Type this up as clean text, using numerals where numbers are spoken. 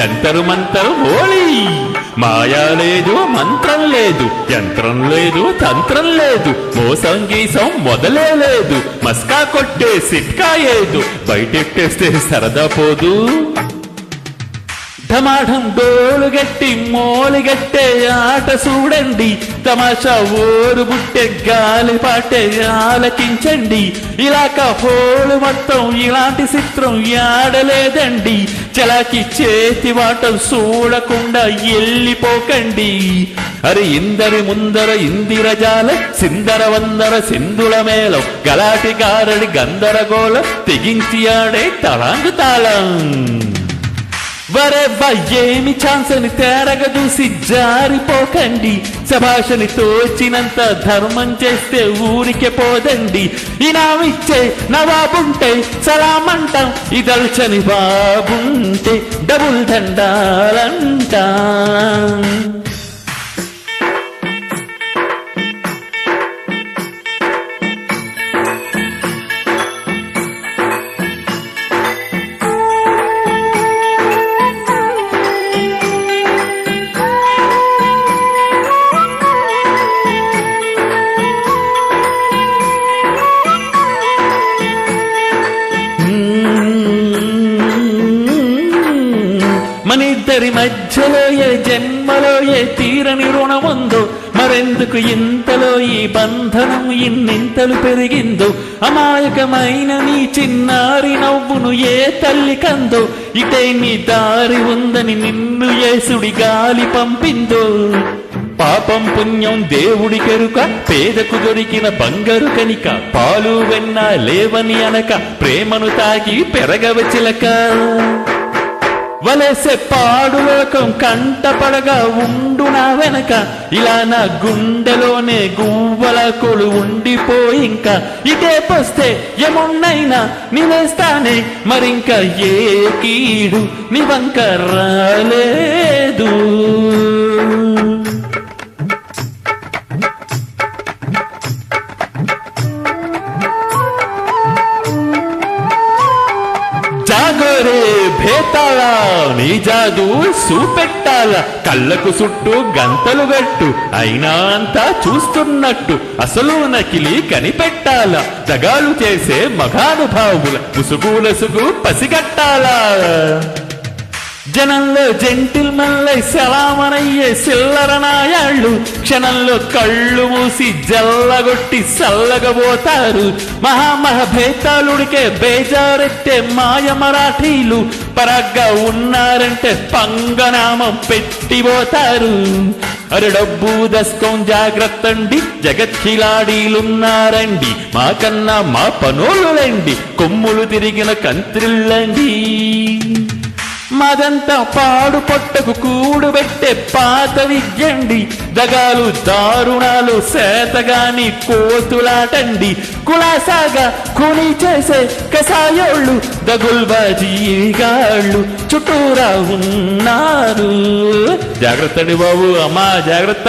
జంతరు మంతరు హోళీ. మాయా లేదు, మంత్రం లేదు, యంత్రం లేదు, తంత్రం లేదు, మోసం గీసం మొదలే లేదు, మస్కా కొట్టే సిట్కా ఏదు, బయటెట్టేస్తే సరదా పోదు. ఢమాఢం డోలుగట్టి మోలిగట్టే ఆట చూడండి, తమాషా ఓరు బుట్టే గాలి పాటే ఆలకించండి. ఇలాక హోలు మొత్తం ఇలాంటి చిత్రం యాడలేదండి. చలాకి చేతి వాటం చూడకుండా ఎల్లిపోకండి. అరే ఇందరి ముందర ఇందిరజాల సిందర వందర సింధుల మేళం, గలాటి గారడి గందరగోళం తెగించి ఆడే తలాంగు తాళం. వరెవ్వ ఏమి ఛాన్స్ అని తేరగ దూసి జారిపోకండి. శభాషని తోచినంత ధర్మం చేస్తే ఊరికే పోదండి. ఇనామిచ్చే నవాబుంటే సలామంటాం, ఇదల్చని బాబుంటే డబుల్ దండాలంటా. మనిద్దరి మధ్యలో ఏ జన్మలో ఏ తీరని రుణముందో, మరెందుకు ఇంతలో ఈ బంధనం ఇన్నింతలు పెరిగిందో. అమాయకమైన నీ చిన్నారి నవ్వును ఏ తల్లి కందో, ఇటే నీ దారి ఉందని నిన్ను యేసుడి గాలి పంపిందో. పాపం పుణ్యం దేవుడి కెరుక, పేదకు దొరికిన బంగారు కనిక, పాలు వెన్న లేవని అనక ప్రేమను తాగి పెరగవచిలక. వలసే పాడులోకం కంటపడగా ఉండు నా వెనక, ఇలా నా గుండెలోనే గువ్వల కొలు ఉండిపోయింక. ఇదే పోస్తే ఏమున్నైనా నివేస్తానే, మరింక ఏ కీడు నివంక రాలేదు. జాగోరే భేతాళ, నీ జాదు చూపెట్టాల. కళ్ళకు చుట్టూ గంతలు గట్టు, అయినా అంతా చూస్తున్నట్టు అసలు నకిలి కనిపెట్టాల. దగాలు చేసే మగానుభావుల ముసుగులసుగు పసిగట్టాలా. జనంలో జెంటిల్మన్లై సలామనయ్యే సిల్లర నాయాళ్ళు, క్షణంలో కళ్ళు మూసి జల్లగొట్టి సల్లగబోతారు. మహామహభేతాళుడికే బేజారెత్తే మాయ మరాఠీలు, పరాగ్గా ఉన్నారంటే పంగనామం పెట్టిపోతారు. అరే డబ్బు దస్కం జాగ్రత్తండి, జగత్కిలాడీలున్నారండి, మాకన్నా మా పనోళ్ళులండి, కొమ్ములు తిరిగిన కంత్రిల్లండి. మాదంతా పాడు పొట్టకు కూడు పెట్టే పాత విద్యండి, దగాలు దారుణాలు సేతగాని కోతులాటండి. కులాసాగా కూని చేసే కసాయోళ్ళు, దగుల్బాజీగాళ్ళు చుట్టూరా ఉన్నారు. జాగ్రత్త అండి బాబు, అమ్మా జాగ్రత్త.